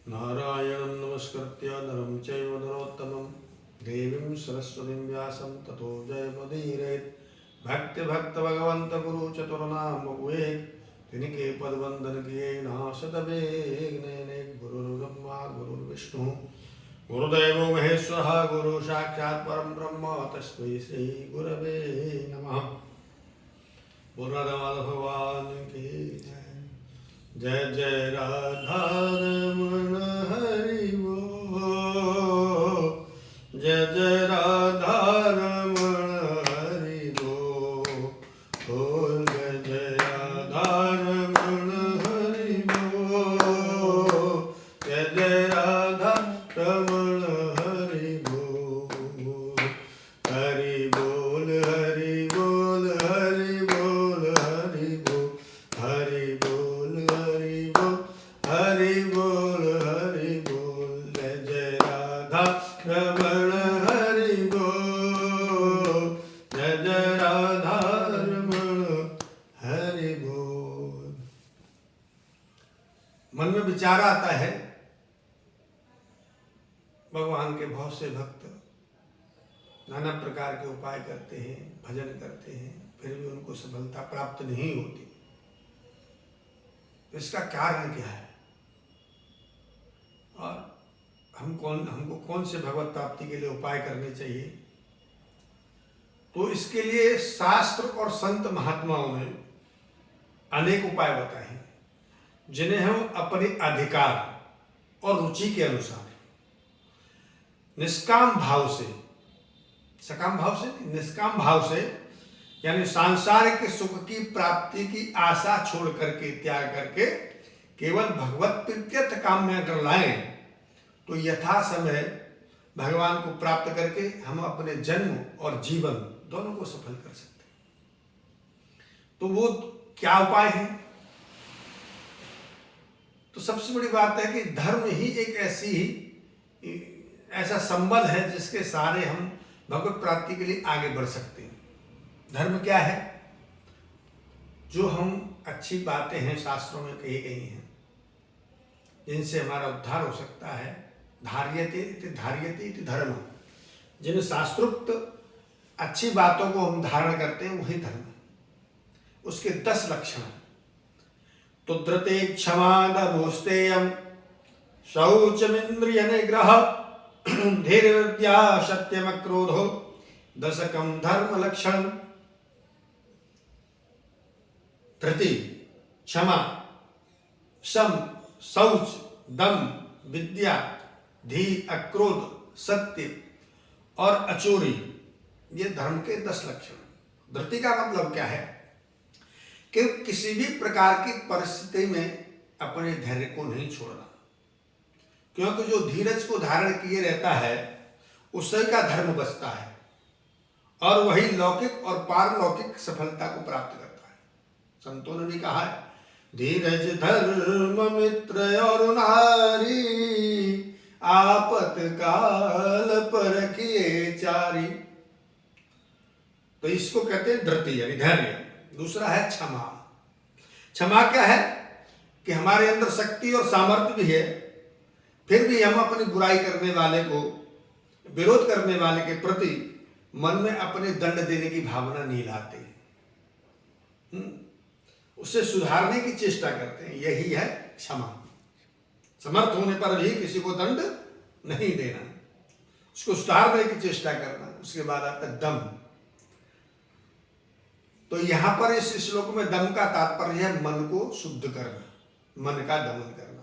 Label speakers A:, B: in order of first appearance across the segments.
A: नारायणं नमस्कृत्य नरं चैव नरोत्तमं देवीं सरस्वतीं व्यासं ततो जयमुदीरयेत्। भक्ति भक्त भगवंत गुरु चतुर्नाम वेद तिनके पद वंदन किए नाशद वेगने। गुरुर्ब्रह्मा गुरुर्विष्णु गुरुदेवो महेश्वरः गुरु साक्षात् परं ब्रह्म तस्मै श्री गुरवे नमः। बोल राधा माधव भगवान की जय। जय जय राधा रमण हरि बोल। जय जय राधा रमण हरि बोल। जय जय राधा रमण हरि बोल। जय जय राधा रमण हरि बोल। हरि बोल हरि बोल हरि बोल हरि बोल हरि बोल हरि बोल हरि बोल हरि बोल। जय जय राधा रमण हरि बोल। जय जय राधा रमण हरि बोल। मन में विचार आता है, भगवान के बहुत से भक्त नाना प्रकार के उपाय करते हैं, भजन करते हैं, फिर भी उनको सफलता प्राप्त नहीं होती। इसका कारण क्या है और हमको कौन से भगवत प्राप्ति के लिए उपाय करने चाहिए? तो इसके लिए शास्त्र और संत महात्माओं ने अनेक उपाय बताए हैं, जिन्हें हम अपने अधिकार और रुचि के अनुसार निष्काम भाव से, सकाम भाव से नहीं, निष्काम भाव से, यानी सांसारिक सुख की प्राप्ति की आशा छोड़ करके, त्याग करके केवल भगवत प्रीत्यर्थ काम में अगर लाएं तो यथा समय भगवान को प्राप्त करके हम अपने जन्म और जीवन दोनों को सफल कर सकते हैं। तो वो क्या उपाय है? तो सबसे बड़ी बात है कि धर्म ही एक ऐसा संबल है जिसके सहारे हम भगवत प्राप्ति के लिए आगे बढ़ सकते हैं। धर्म क्या है? जो हम अच्छी बातें हैं शास्त्रों में कही गई हैं, जिनसे हमारा उद्धार हो सकता है। धार्यते इति धर्म। जिन शास्त्रोक्त अच्छी बातों को हम धारण करते हैं वही धर्म है। उसके 10 लक्षण। तो धृते क्षमा दमोस्तेयम शौचमिंद्रिय निग्रह धीर विद्या सत्यम क्रोधो दशकम धर्म लक्षण। धृति, क्षमा, सम, शौच, दम, विद्या, धी, अक्रोध, सत्य और अचोरी, ये धर्म के 10 लक्षण। धृति का मतलब क्या है? कि किसी भी प्रकार की परिस्थिति में अपने धैर्य को नहीं छोड़ना, क्योंकि जो धीरज को धारण किए रहता है उसी का धर्म बचता है और वही लौकिक और पारलौकिक सफलता को प्राप्त करता है। संतों ने भी कहा है, धीरज धर्म मित्र और नारी आपत काल पर किए चारी। तो इसको कहते हैं धृति यानी धैर्य। दूसरा है क्षमा। क्षमा क्या है? कि हमारे अंदर शक्ति और सामर्थ्य भी है, फिर भी हम अपनी बुराई करने वाले को, विरोध करने वाले के प्रति मन में अपने दंड देने की भावना नहीं लाते, उसे सुधारने की चेष्टा करते हैं। यही है क्षमा। समर्थ होने पर भी किसी को दंड नहीं देना, उसको सुधारने की चेष्टा करना। उसके बाद आता है दम। तो यहां पर इस श्लोक में दम का तात्पर्य है मन को शुद्ध करना, मन का दमन करना।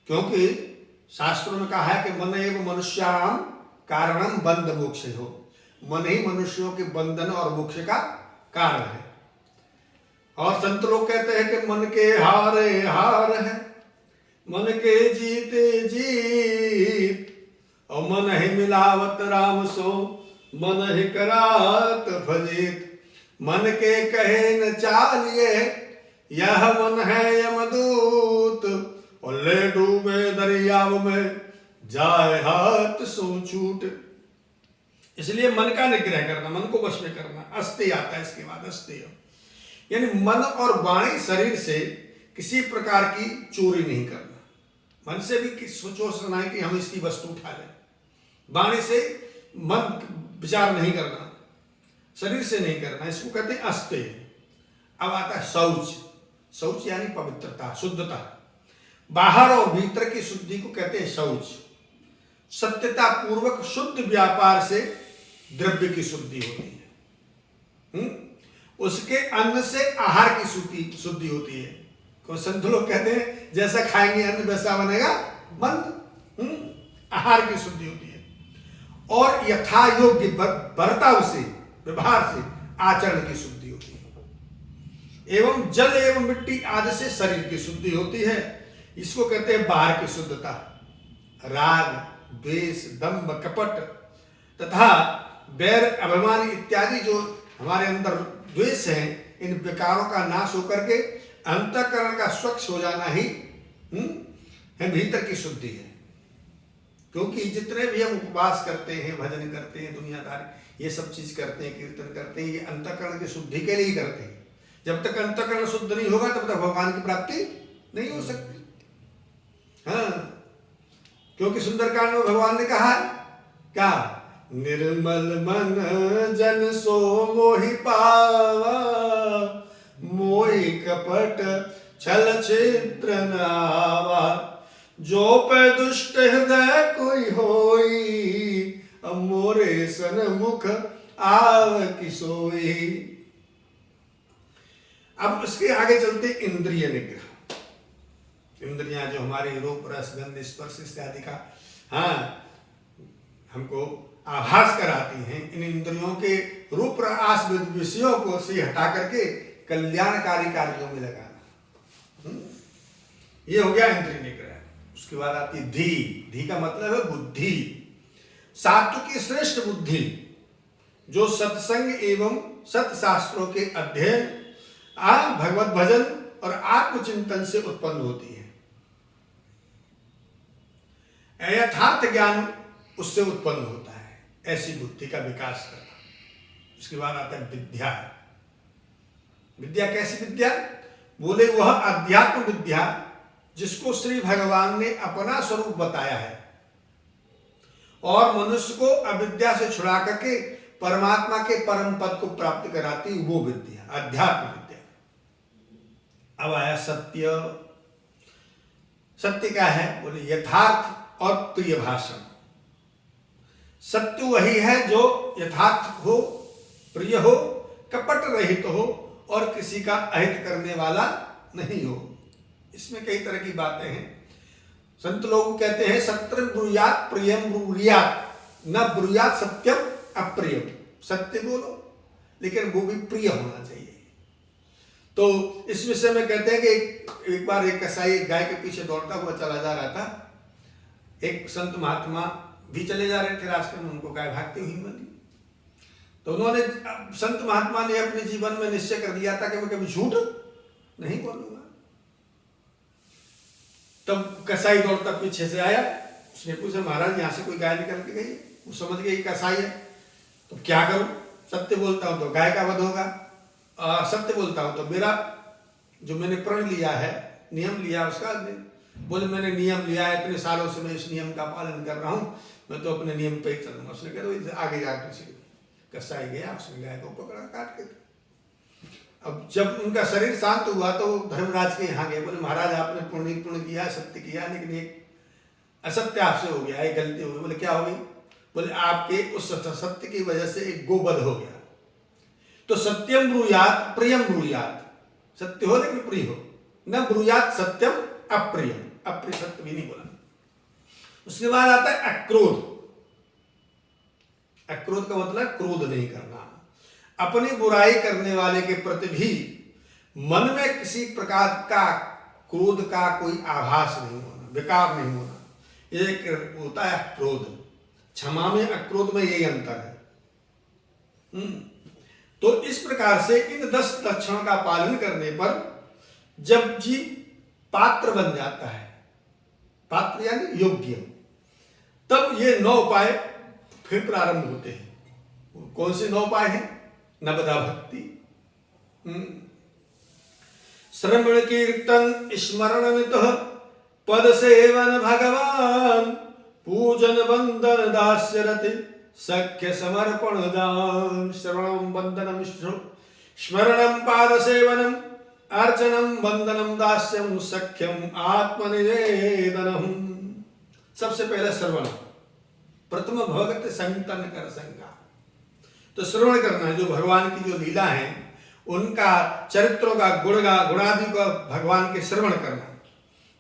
A: क्योंकि शास्त्रों में कहा है कि मन एव मनुष्याणाम कारणम बंध मोक्ष हो। मन ही मनुष्यों के बंधन और मोक्ष का कारण है। और संत लोग कहते हैं कि मन के हारे हार है, मन के जीते जीत, और मन ही मिलावत राम सो मन ही करात भजित। मन के कहे न चालिए यह मन है यमदूत, और ले डूबे दरियाव में जाए हाथ सो छूट। इसलिए मन का निग्रह करना, मन को वश में करना। अस्तेय आता है इसके बाद, अस्तेय यानी मन और वाणी शरीर से किसी प्रकार की चोरी नहीं करना, मन से भी सोचना है कि हम इसकी वस्तु उठा लें। वाणी से मन विचार नहीं करना, शरीर से नहीं करना, इसको कहते हैं अस्तेय। अब आता है शौच। शौच यानी पवित्रता, शुद्धता। बाहर और भीतर की शुद्धि को कहते हैं शौच। सत्यता पूर्वक शुद्ध व्यापार से द्रव्य की शुद्धि होती है। उसके अन्न से आहार की शुद्धि होती है। को संत लोग कहते हैं जैसा खाएंगे अन्न वैसा बनेगा मन। आहार की शुद्धि होती है। और यथा योग्य बर्ताव से, व्यवहार से आचरण की शुद्धि होती है। एवं जल एवं मिट्टी आदि से शरीर की शुद्धि होती है। इसको कहते हैं बाहर की शुद्धता। राग, द्वेष, दंभ, कपट तथा बैर, अभिमान इत्यादि जो हमारे अंदर द्वेष है, इन विकारों का नाश होकर के अंतःकरण का स्वच्छ हो जाना ही भीतर की शुद्धि है। क्योंकि जितने भी हम उपवास करते हैं, भजन करते हैं, दुनियादारी ये सब चीज करते हैं, कीर्तन करते हैं, ये अंतःकरण की शुद्धि के लिए ही करते हैं। जब तक अंतःकरण शुद्ध नहीं होगा तब तक भगवान की प्राप्ति नहीं हो सकती। हाँ, क्योंकि सुंदरकांड में भगवान ने कहा क्या, निर्मल मन जन सो मोहि पावा, मोहि कपट छल छिद्र न आवा, जो पे दुष्ट हृदय कोई होई, मोरे सन मुख आव की सोई। अब इसके आगे चलते इंद्रिय निग्रह। इंद्रियां जो हमारे रूप, रस, गंध, स्पर्श इत्यादि का हमको आभास कराती हैं, इन इंद्रियों के रूप रस विषयों को से हटा करके कल्याणकारी कार्यों में लगाना। ये हो गया इंद्रिय निग्रह। उसके बाद आती धी। धी का मतलब है बुद्धि। सात्विक की श्रेष्ठ बुद्धि जो सत्संग एवं सत्शास्त्रों के अध्ययन, भगवत भजन और आत्मचिंतन से उत्पन्न होती है। यथार्थ ज्ञान उससे उत्पन्न होता है। ऐसी बुद्धि का विकास करना। उसके बाद आता है विद्या। विद्या कैसी विद्या? बोले वह अध्यात्म विद्या जिसको श्री भगवान ने अपना स्वरूप बताया है और मनुष्य को अविद्या से छुड़ा करके परमात्मा के परम पद को प्राप्त कराती, वो विद्या अध्यात्म विद्या। अब आया सत्य। सत्य क्या है? बोले यथार्थ और प्रिय भाषण। सत्य वही है जो यथार्थ हो, प्रिय हो, कपट रहित हो और किसी का अहित करने वाला नहीं हो। इसमें कई तरह की बातें हैं। संत लोग कहते हैं सत्यम ब्रूयात प्रियम ब्रूयात, न ब्रूयात सत्यम अप्रियम। सत्य बोलो लेकिन वो भी प्रिय होना चाहिए। तो इस विषय में कहते हैं कि एक बार एक कसाई गाय के पीछे दौड़ता हुआ चला जा रहा था। एक संत महात्मा भी चले जा रहे थे, रास्ते में उनको गाय भागती हुई मिली। तो उन्होंने, संत महात्मा ने अपने जीवन में निश्चय कर लिया था कि मैं कभी झूठ नहीं बोलूंगा। तब कसाई दौड़ता पीछे से आया। उसने पूछा, महाराज यहाँ से कोई गाय निकल के गई? वो समझ गई कसाई है, तो क्या करूं? सत्य बोलता हूं तो गाय का वध होगा, सत्य बोलता हूं तो मेरा जो मैंने प्रण लिया है, नियम लिया उसका। बोले मैंने नियम लिया है, इतने सालों से मैं इस नियम का पालन कर रहा हूं, मैं तो अपने नियम पे ही चलूंगा। उसने कहा आगे जाकर कसाई गया, उसने गाय को पकड़ा काट के। अब जब उनका शरीर शांत हुआ तो धर्मराज के यहाँ गए। बोले महाराज आपने पुण्य किया, सत्य किया, लेकिन एक असत्य आपसे हो गया, एक गलती हो गई। बोले क्या हो गई? बोले आपके उस सत्य की वजह से एक गोवध हो गया। तो सत्यम ब्रूयात प्रियम ब्रूयात, सत्य हो लेकिन प्रिय हो, न ब्रूयात सत्यम अप्रियम, अप्रिय सत्य भी नहीं बोला। उसके बाद आता है अक्रोध। अक्रोध का मतलब क्रोध नहीं करना। अपनी बुराई करने वाले के प्रति भी मन में किसी प्रकार का क्रोध का कोई आभास नहीं होना, विकार नहीं होना, एक होता है क्रोध। क्षमा में अक्रोध में यही अंतर है। तो इस प्रकार से इन 10 लक्षणों का पालन करने पर जब जी पात्र बन जाता है, पात्र यानी योग्य, तब ये 9 उपाय फिर प्रारंभ होते हैं। कौन से 9 उपाय हैं? नवदा भक्ति, श्रवण कीर्तन स्मरण नित पद सेवन भगवान पूजन वंदन दास्य रति सख्य समर्पण दान श्रवणम वंदनम स्मरणम पाद सेवनम अर्चनम वंदनम दास्यम सख्यम आत्मनिवेदनम। सबसे पहले श्रवण, प्रथम भगत संतन कर संगा। तो श्रवण करना है, जो भगवान की जो लीला है उनका चरित्रों का गुणादि का भगवान के श्रवण करना,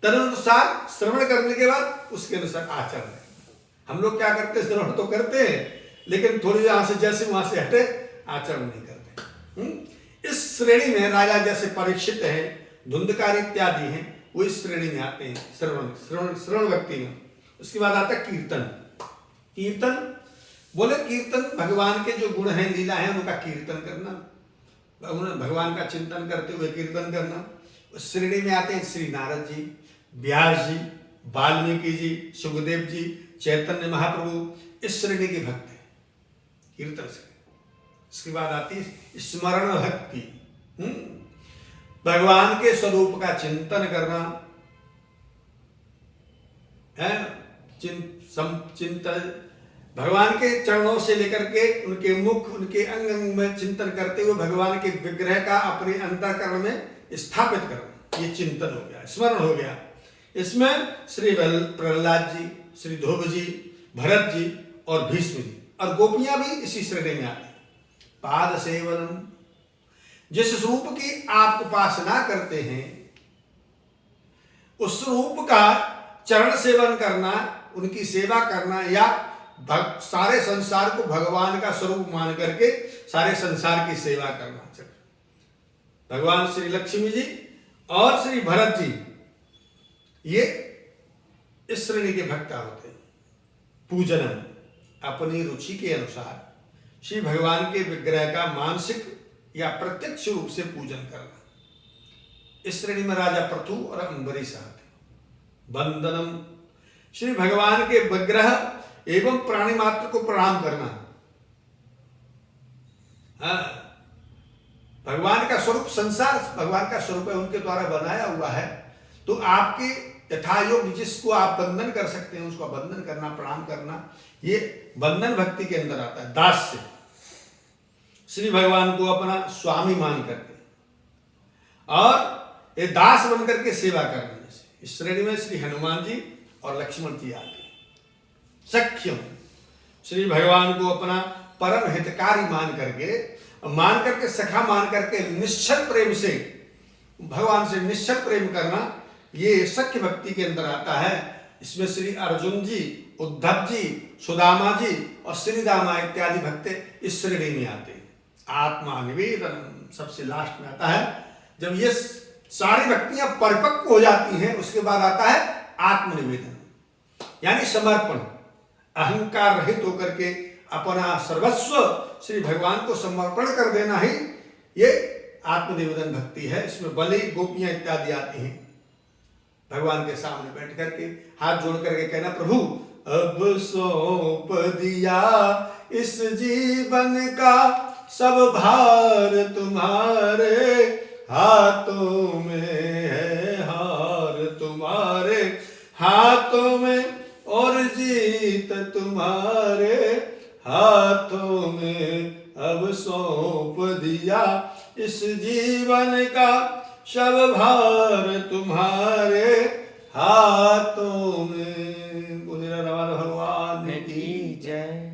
A: तदनुसार श्रवण करने के बाद उसके अनुसार आचरण। हम लोग क्या करते हैं, श्रवण तो करते हैं लेकिन थोड़ी यहां से जैसे वहां से हटे आचरण नहीं करते। इस श्रेणी में राजा जैसे परीक्षित हैं, धुंधकार इत्यादि हैं, वो इस श्रेणी में आते हैं श्रवण व्यक्ति में। उसके बाद आता है कीर्तन। कीर्तन बोले कीर्तन भगवान के जो गुण हैं, लीला है, उनका कीर्तन करना, भगवान का चिंतन करते हुए कीर्तन करना। उस श्रेणी में आते हैं श्री नारद जी, व्यास जी, वाल्मीकि जी, सुखदेव जी, चैतन्य महाप्रभु, इस श्रेणी के भक्त हैं कीर्तन से। इसके बाद आती है स्मरण भक्ति, भगवान के स्वरूप का चिंतन करना है, चिंतन भगवान के चरणों से लेकर के उनके मुख, उनके अंग अंग में चिंतन करते हुए भगवान के विग्रह का अपने अंतःकरण में स्थापित करना, ये चिंतन हो गया, स्मरण हो गया। इसमें श्री प्रहलाद जी, श्री ध्रुव जी, भरत जी और भीष्म जी और गोपियां भी इसी श्रेणी में आती हैं। पाद सेवनम, जिस रूप की आप उपासना करते हैं उस रूप का चरण सेवन करना, उनकी सेवा करना, या सारे संसार को भगवान का स्वरूप मान करके सारे संसार की सेवा करना। भगवान श्री लक्ष्मी जी और श्री भरत जी ये इस श्रेणी के भक्त होते हैं। पूजनम, अपनी रुचि के अनुसार श्री भगवान के विग्रह का मानसिक या प्रत्यक्ष रूप से पूजन करना। इस श्रेणी में राजा पृथु और अम्बरीश आते हैं। वंदनम, श्री भगवान के विग्रह एवं प्राणी मात्र को प्रणाम करना। भगवान का स्वरूप, संसार भगवान का स्वरूप है, उनके द्वारा बनाया हुआ है, तो आपके यथायोग जिसको आप वंदन कर सकते हैं उसको वंदन करना, प्रणाम करना, ये वंदन भक्ति के अंदर आता है। दास से, श्री भगवान को अपना स्वामी मान करके और ये दास बन करके सेवा करने से। इस श्रेणी में श्री हनुमान जी और लक्ष्मण जी आते हैं। सख्यम, श्री भगवान को अपना परम हितकारी मान करके सखा मान करके निश्चल प्रेम से भगवान से निश्चल प्रेम करना, ये सख्य भक्ति के अंदर आता है। इसमें श्री अर्जुन जी, उद्धव जी, सुदामा जी और श्रीदामा इत्यादि भक्त इस श्रेणी में आते हैं। आत्मा निवेदन सबसे लास्ट में आता है। जब ये सारी भक्तियां परिपक्व हो जाती हैं उसके बाद आता है आत्मनिवेदन, यानी समर्पण, अहंकार रहित होकर के अपना सर्वस्व श्री भगवान को समर्पण कर देना ही ये आत्मनिवेदन भक्ति है। इसमें बलि, गोपियां इत्यादि आती हैं। भगवान के सामने बैठ करके हाथ जोड़ करके कहना, प्रभु अब सौंप दिया इस जीवन का सब भार तुम्हारे हाथों में है, हार तुम्हारे हाथों में और जीत तुम्हारे हाथों में। अब सौंप दिया इस जीवन का सब भार तुम्हारे हाथों में। भगवान की जय।